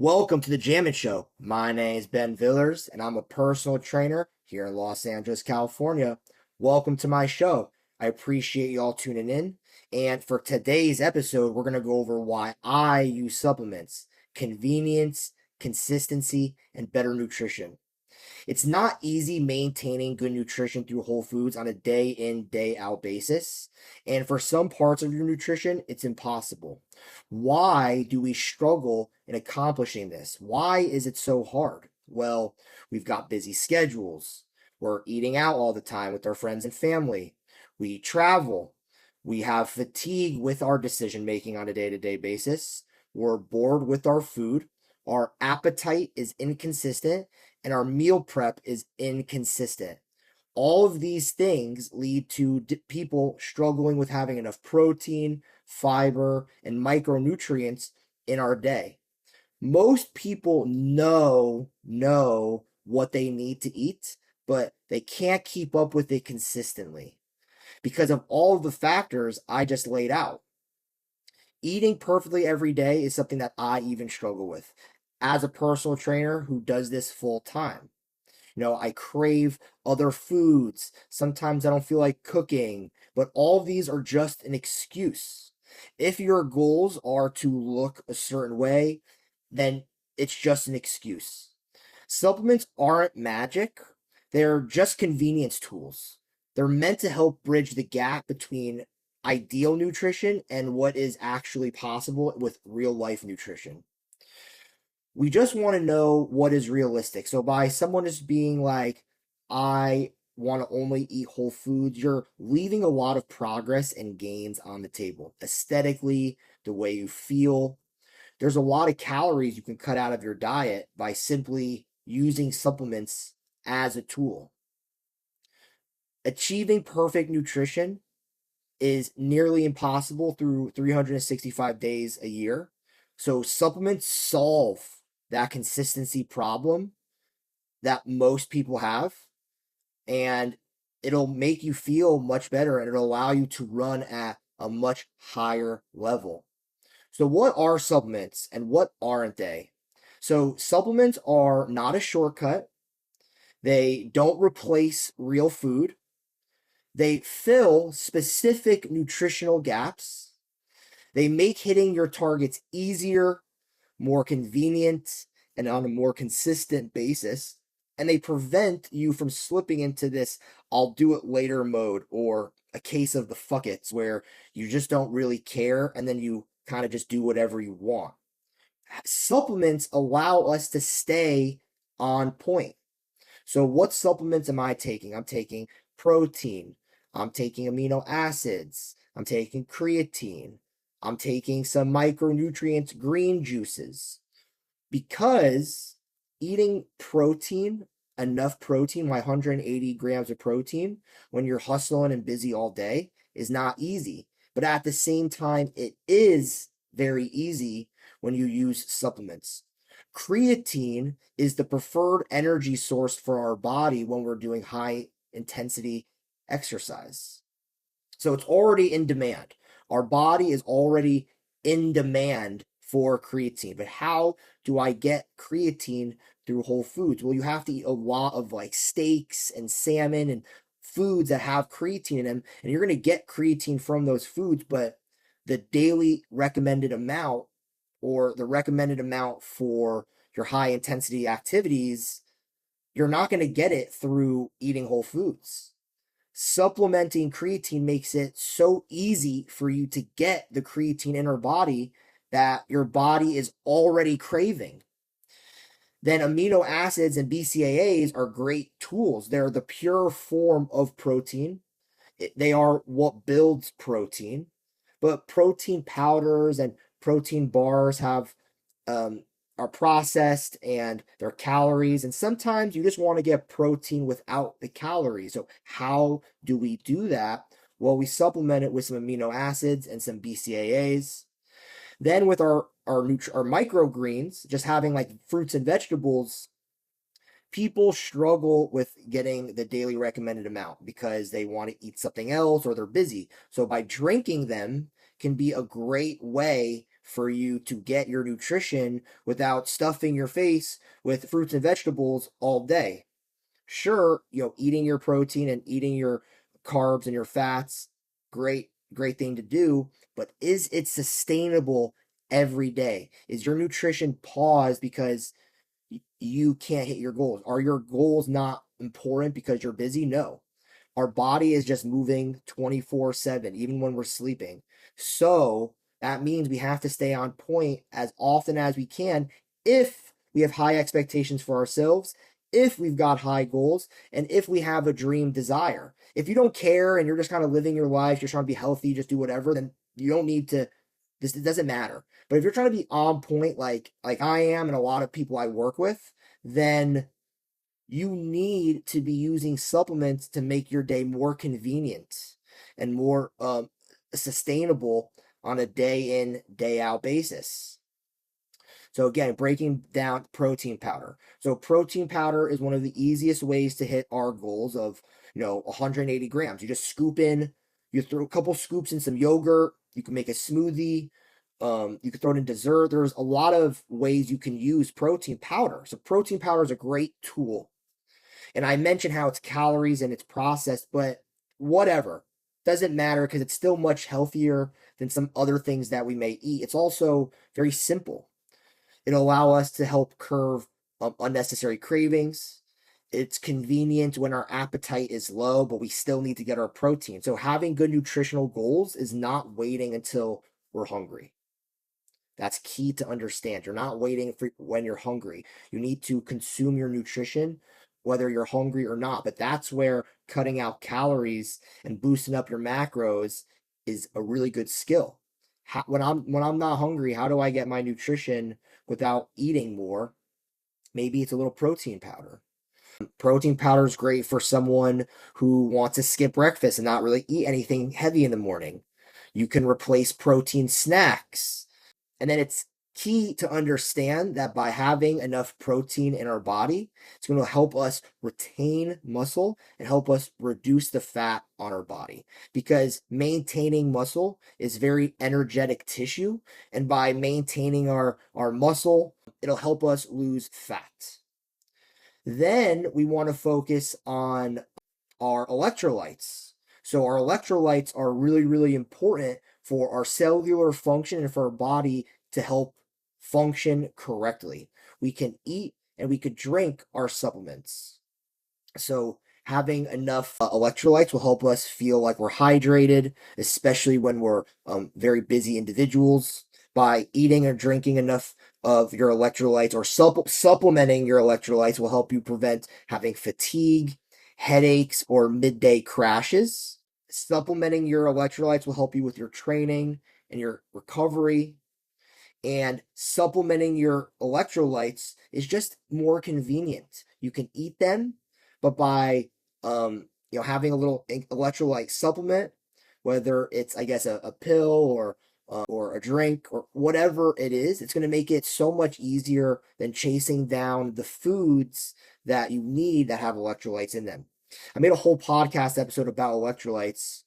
Welcome to the Jammin' Show. My name is Ben Villers, and I'm a personal trainer here in Los Angeles, California. Welcome to my show. I appreciate y'all tuning in. And for today's episode, we're going to go over why I use supplements, convenience, consistency, and better nutrition. It's not easy maintaining good nutrition through whole foods on a day in, day out basis. And for some parts of your nutrition, it's impossible. Why do we struggle in accomplishing this? Why is it so hard? Well, we've got busy schedules. We're eating out all the time with our friends and family. We travel. We have fatigue with our decision making on a day to day basis. We're bored with our food. Our appetite is inconsistent and our meal prep is inconsistent. All of these things lead to people struggling with having enough protein, fiber, and micronutrients in our day. Most people know what they need to eat, but they can't keep up with it consistently because of all of the factors I just laid out. Eating perfectly every day is something that I even struggle with as a personal trainer who does this full time. I crave other foods. Sometimes I don't feel like cooking, but all of these are just an excuse. If your goals are to look a certain way, then it's just an excuse. Supplements aren't magic. They're just convenience tools. They're meant to help bridge the gap between ideal nutrition and what is actually possible with real life nutrition. We just want to know what is realistic. So by someone just being like, I want to only eat whole foods, you're leaving a lot of progress and gains on the table. Aesthetically, the way you feel. There's a lot of calories you can cut out of your diet by simply using supplements as a tool. Achieving perfect nutrition is nearly impossible through 365 days a year. So supplements solve that consistency problem that most people have, and it'll make you feel much better and it'll allow you to run at a much higher level. So what are supplements and what aren't they? So supplements are not a shortcut. They don't replace real food. They fill specific nutritional gaps. They make hitting your targets easier, more convenient, and on a more consistent basis. And they prevent you from slipping into this I'll do it later mode or a case of the fuck it's where you just don't really care and then you kind of just do whatever you want. Supplements allow us to stay on point. So what supplements am I taking? I'm taking protein. I'm taking amino acids. I'm taking creatine. I'm taking some micronutrients, green juices. Because eating protein, enough protein, 180 grams of protein, when you're hustling and busy all day is not easy. But at the same time, it is very easy when you use supplements. Creatine is the preferred energy source for our body when we're doing high intensity exercise. So it's already in demand. Our body is already in demand for creatine. But how do I get creatine through whole foods? Well, you have to eat a lot of like steaks and salmon and foods that have creatine in them, and you're going to get creatine from those foods, but the daily recommended amount or the recommended amount for your high intensity activities, you're not going to get it through eating whole foods. Supplementing creatine makes it so easy for you to get the creatine in your body that your body is already craving. Then amino acids and BCAAs are great tools. They're the pure form of protein. They are what builds protein. But protein powders and protein bars are processed and they're calories. And sometimes you just want to get protein without the calories. So how do we do that? Well, we supplement it with some amino acids and some BCAAs. Then with our microgreens, just having like fruits and vegetables, people struggle with getting the daily recommended amount because they want to eat something else or they're busy. So by drinking them can be a great way for you to get your nutrition without stuffing your face with fruits and vegetables all day. Sure, eating your protein and eating your carbs and your fats, great thing to do, but is it sustainable every day? Is your nutrition paused because you can't hit your goals? Are your goals not important because you're busy? No. Our body is just moving 24/7, even when we're sleeping. So that means we have to stay on point as often as we can if we have high expectations for ourselves, if we've got high goals, and if we have a dream desire. If you don't care and you're just kind of living your life, you're trying to be healthy, just do whatever, then you don't need to. It doesn't matter. But if you're trying to be on point like I am and a lot of people I work with, then you need to be using supplements to make your day more convenient and more sustainable on a day in, day out basis. So again, breaking down protein powder. So protein powder is one of the easiest ways to hit our goals of 180 grams. You just scoop in, you throw a couple scoops in some yogurt. You can make a smoothie. You can throw it in dessert. There's a lot of ways you can use protein powder. So protein powder is a great tool. And I mentioned how it's calories and it's processed, but whatever. Doesn't matter because it's still much healthier than some other things that we may eat. It's also very simple. It'll allow us to help curb unnecessary cravings. It's convenient when our appetite is low, but we still need to get our protein. So having good nutritional goals is not waiting until we're hungry. That's key to understand. You're not waiting for when you're hungry. You need to consume your nutrition whether you're hungry or not. But that's where cutting out calories and boosting up your macros is a really good skill. When I'm not hungry, how do I get my nutrition without eating more? Maybe it's a little protein powder. Protein powder is great for someone who wants to skip breakfast and not really eat anything heavy in the morning. You can replace protein snacks. And then it's key to understand that by having enough protein in our body, it's going to help us retain muscle and help us reduce the fat on our body. Because maintaining muscle is very energetic tissue. And by maintaining our muscle, it'll help us lose fat. Then we want to focus on our electrolytes. So our electrolytes are really, really important for our cellular function and for our body to help function correctly. We can eat and we could drink our supplements. So having enough electrolytes will help us feel like we're hydrated, especially when we're very busy individuals. By eating or drinking enough of your electrolytes or supplementing your electrolytes will help you prevent having fatigue, headaches, or midday crashes. Supplementing your electrolytes will help you with your training and your recovery. And supplementing your electrolytes is just more convenient. You can eat them, but by having a little electrolyte supplement, whether it's I guess a pill or a drink or whatever it is, it's going to make it so much easier than chasing down the foods that you need that have electrolytes in them. I made a whole podcast episode about electrolytes,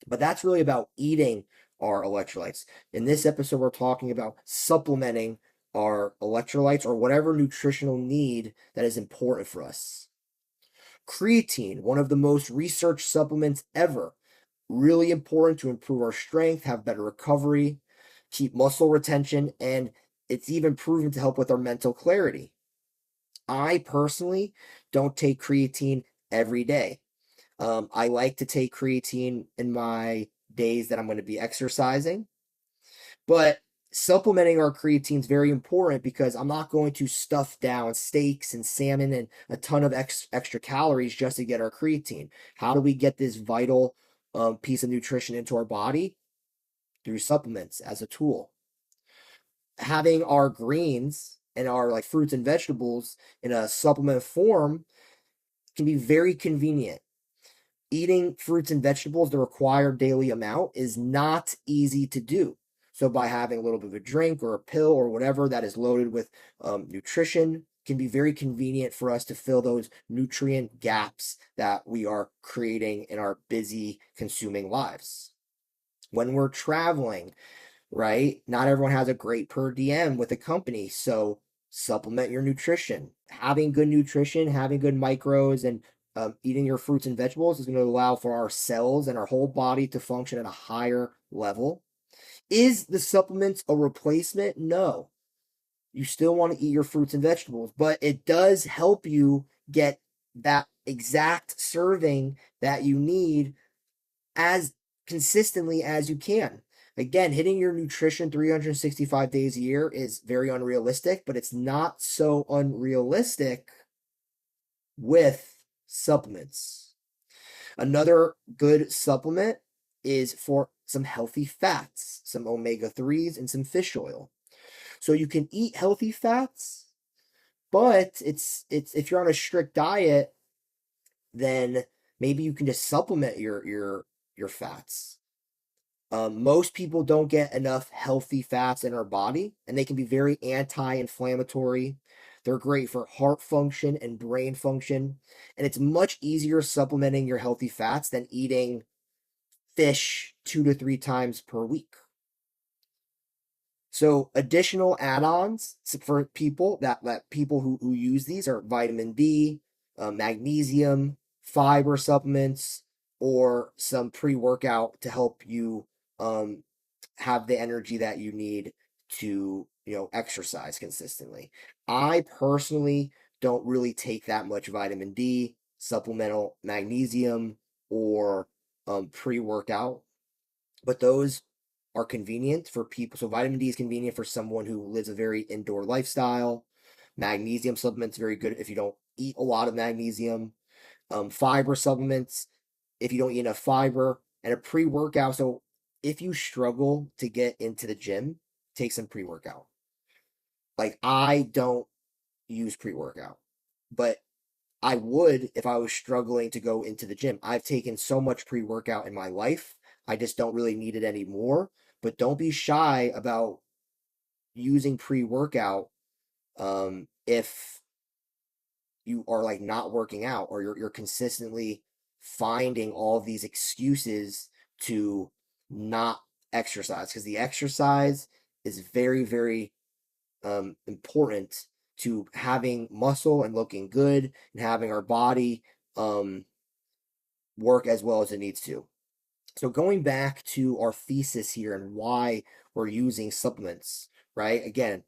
but that's really about eating our electrolytes. In this episode, we're talking about supplementing our electrolytes or whatever nutritional need that is important for us. Creatine, one of the most researched supplements ever, really important to improve our strength, have better recovery, keep muscle retention, and it's even proven to help with our mental clarity. I personally don't take creatine every day. I like to take creatine in my days that I'm going to be exercising, but supplementing our creatine is very important because I'm not going to stuff down steaks and salmon and a ton of extra calories just to get our creatine. How do we get this vital piece of nutrition into our body? Through supplements as a tool. Having our greens and our like fruits and vegetables in a supplement form can be very convenient. Eating fruits and vegetables, the required daily amount, is not easy to do. So by having a little bit of a drink or a pill or whatever that is loaded with nutrition can be very convenient for us to fill those nutrient gaps that we are creating in our busy consuming lives. When we're traveling, right? Not everyone has a great per diem with a company, so supplement your nutrition. Having good nutrition, having good micros, and eating your fruits and vegetables is going to allow for our cells and our whole body to function at a higher level. Is the supplements a replacement? No. You still want to eat your fruits and vegetables, but it does help you get that exact serving that you need as consistently as you can. Again, hitting your nutrition 365 days a year is very unrealistic, but it's not so unrealistic with supplements. Another good supplement is for some healthy fats, some omega 3s, and some fish oil. So you can eat healthy fats, but it's if you're on a strict diet, then maybe you can just supplement your fats. Most people don't get enough healthy fats in our body, and they can be very anti-inflammatory. They're great for heart function and brain function, and it's much easier supplementing your healthy fats than eating fish 2 to 3 times per week. So additional add-ons for people that people who use these are vitamin D, magnesium, fiber supplements, or some pre-workout to help you um, have the energy that you need to exercise consistently. I personally don't really take that much vitamin D, supplemental magnesium, or pre-workout, but those are convenient for people. So vitamin D is convenient for someone who lives a very indoor lifestyle. Magnesium supplements very good if you don't eat a lot of magnesium. Fiber supplements if you don't eat enough fiber, and a pre-workout. So if you struggle to get into the gym, take some pre-workout. Like I don't use pre-workout, but I would if I was struggling to go into the gym. I've taken so much pre-workout in my life. I just don't really need it anymore. But don't be shy about using pre-workout if you are like not working out or you're consistently finding all of these excuses to not exercise, because the exercise is very, very important to having muscle and looking good and having our body um, work as well as it needs to. So going back to our thesis here and why we're using supplements, right? Again,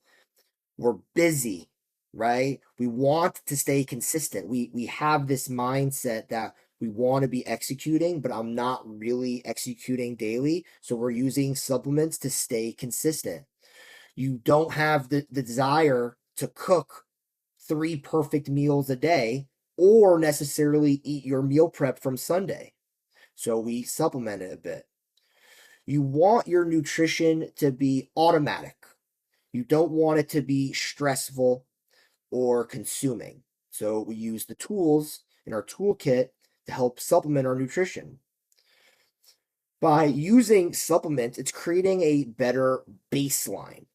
we're busy, right? We want to stay consistent. We have this mindset that we want to be executing, but I'm not really executing daily. So we're using supplements to stay consistent. You don't have the desire to cook 3 perfect meals a day or necessarily eat your meal prep from Sunday. So we supplement it a bit. You want your nutrition to be automatic. You don't want it to be stressful or consuming. So we use the tools in our toolkit to help supplement our nutrition. By using supplements, it's creating a better baseline.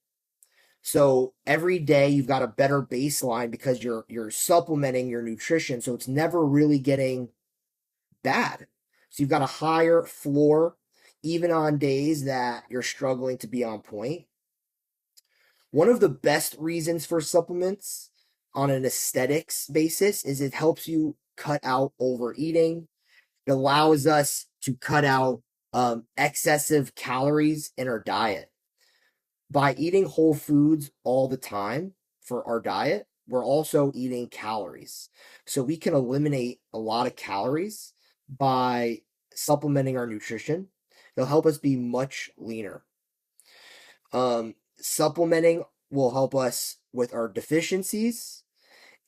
So every day you've got a better baseline because you're supplementing your nutrition, so it's never really getting bad. So you've got a higher floor even on days that you're struggling to be on point. One of the best reasons for supplements on an aesthetics basis is it helps you cut out overeating. It allows us to cut out excessive calories in our diet. By eating whole foods all the time for our diet, we're also eating calories. So we can eliminate a lot of calories by supplementing our nutrition. It'll help us be much leaner. Supplementing will help us with our deficiencies,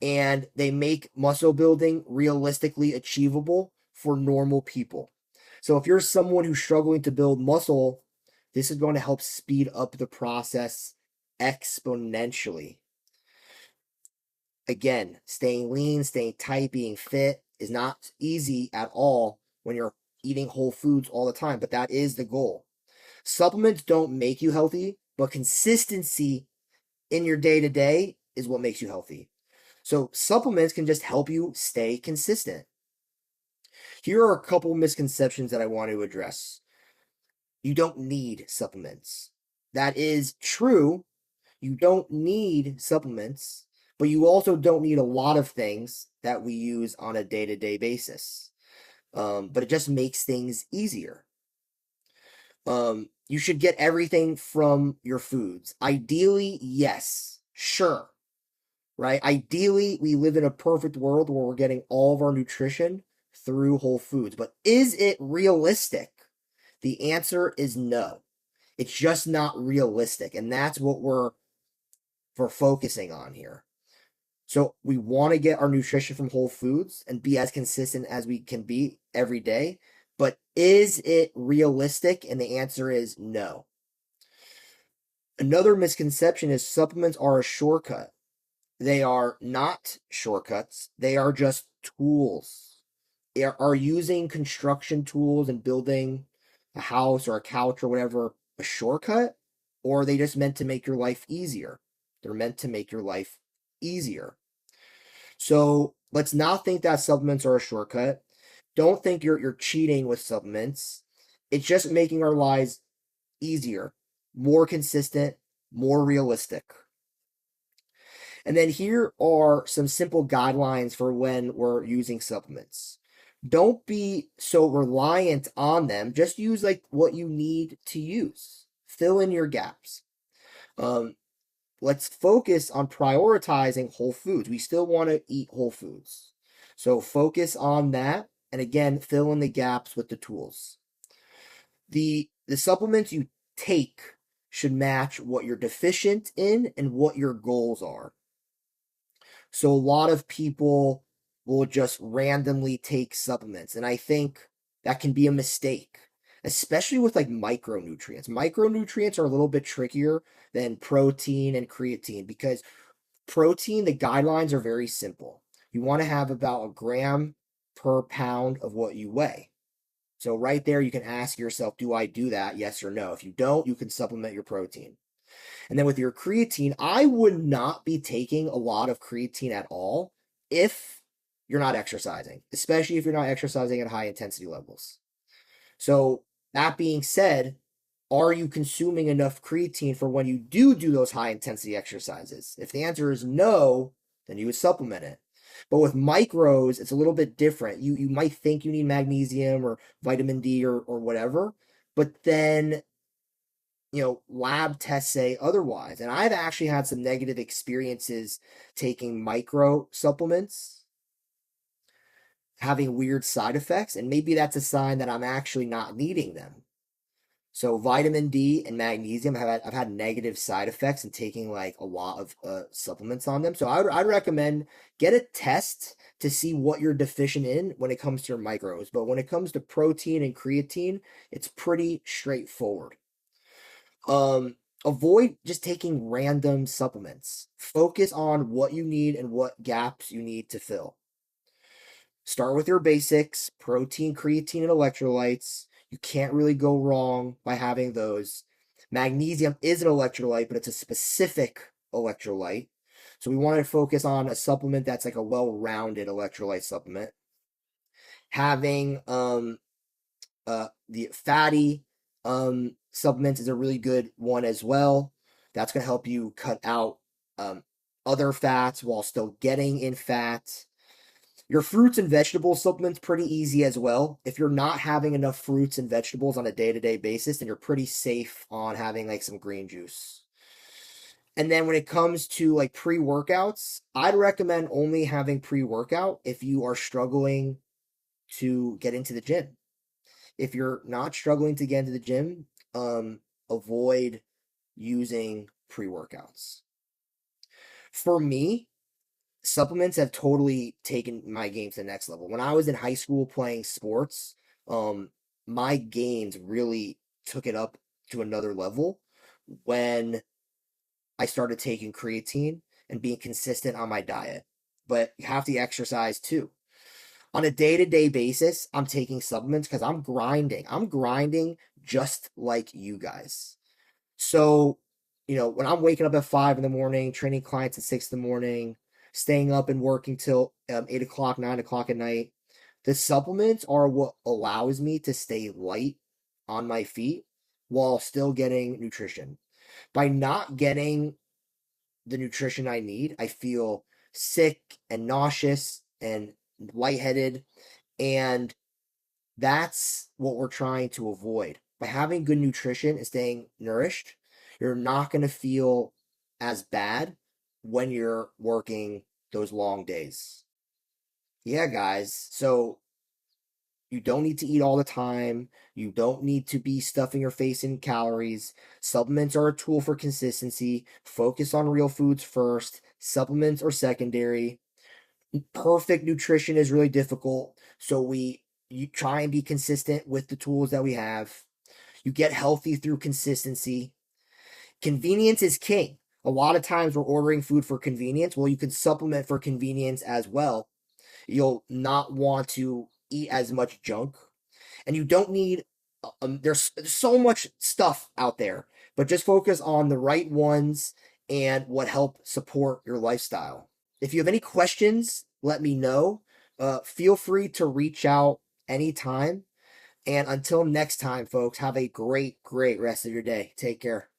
and they make muscle building realistically achievable for normal people. So if you're someone who's struggling to build muscle, this is going to help speed up the process exponentially. Again, staying lean, staying tight, being fit is not easy at all when you're eating whole foods all the time, but that is the goal. Supplements don't make you healthy, but consistency in your day to day is what makes you healthy. So supplements can just help you stay consistent. Here are a couple misconceptions that I want to address. You don't need supplements. that is true. You don't need supplements, but you also don't need a lot of things that we use on a day to day basis. But it just makes things easier. You should get everything from your foods. Ideally, yes, sure, right? Ideally, we live in a perfect world where we're getting all of our nutrition through whole foods. But is it realistic? The answer is no. It's just not realistic. And that's what we're focusing on here. So we want to get our nutrition from whole foods and be as consistent as we can be every day. But is it realistic? And the answer is no. Another misconception is supplements are a shortcut. They are not shortcuts. They are just tools. They are using construction tools and building a house or a couch or whatever a shortcut, or are they just meant to make your life easier? They're meant to make your life easier. So let's not think that supplements are a shortcut. Don't think you're cheating with supplements. It's just making our lives easier, more consistent, more realistic. And then here are some simple guidelines for when we're using supplements. Don't be so reliant on them. Just use like what you need to use. Fill in your gaps. Um, let's focus on prioritizing whole foods. We still want to eat whole foods. So focus on that. And again, fill in the gaps with the tools. The supplements you take should match what you're deficient in and what your goals are. So a lot of people will just randomly take supplements. And I think that can be a mistake, especially with like micronutrients. Micronutrients are a little bit trickier than protein and creatine because protein, the guidelines are very simple. You want to have about a gram per pound of what you weigh. So right there, you can ask yourself, do I do that? Yes or no. If you don't, you can supplement your protein. And then with your creatine, I would not be taking a lot of creatine at all if you're not exercising, especially if you're not exercising at high intensity levels. So that being said, are you consuming enough creatine for when you do those high intensity exercises? If the answer is no, then you would supplement it. But with micros, it's a little bit different. You might think you need magnesium or vitamin D or whatever, but then lab tests say otherwise. And I've actually had some negative experiences taking micro supplements, having weird side effects, and maybe that's a sign that I'm actually not needing them. So vitamin D and magnesium, I've had negative side effects in taking like a lot of supplements on them. So I'd recommend get a test to see what you're deficient in when it comes to your micros. But when it comes to protein and creatine, it's pretty straightforward. Avoid just taking random supplements. Focus on what you need and what gaps you need to fill. Start with your basics, protein, creatine, and electrolytes. You can't really go wrong by having those. Magnesium is an electrolyte, but it's a specific electrolyte. So we want to focus on a supplement that's like a well-rounded electrolyte supplement. Having the fatty supplements is a really good one as well. That's going to help you cut out other fats while still getting in fat. Your fruits and vegetables supplements pretty easy as well. If you're not having enough fruits and vegetables on a day-to-day basis, then you're pretty safe on having like some green juice. And then when it comes to like pre-workouts, I'd recommend only having pre-workout if you are struggling to get into the gym. If you're not struggling to get into the gym, avoid using pre-workouts. For me, supplements have totally taken my game to the next level. When I was in high school playing sports, my gains really took it up to another level when I started taking creatine and being consistent on my diet. But you have to exercise too. On a day-to-day basis, I'm taking supplements because I'm grinding. I'm grinding just like you guys. So, when I'm waking up at 5 in the morning, training clients at 6 in the morning, staying up and working till 8 o'clock, 9 o'clock at night, the supplements are what allows me to stay light on my feet while still getting nutrition. By not getting the nutrition I need, I feel sick and nauseous and lightheaded. And that's what we're trying to avoid. By having good nutrition and staying nourished, you're not going to feel as bad when you're working those long days. Yeah, guys. So you don't need to eat all the time. You don't need to be stuffing your face in calories. Supplements are a tool for consistency. Focus on real foods first. Supplements are secondary. Perfect nutrition is really difficult. So you try and be consistent with the tools that we have. You get healthy through consistency. Convenience is king. A lot of times we're ordering food for convenience. Well, you can supplement for convenience as well. You'll not want to eat as much junk, and you don't need there's so much stuff out there, but just focus on the right ones and what help support your lifestyle. If you have any questions, let me know. Feel free to reach out anytime. And until next time, folks, have a great rest of your day. Take care.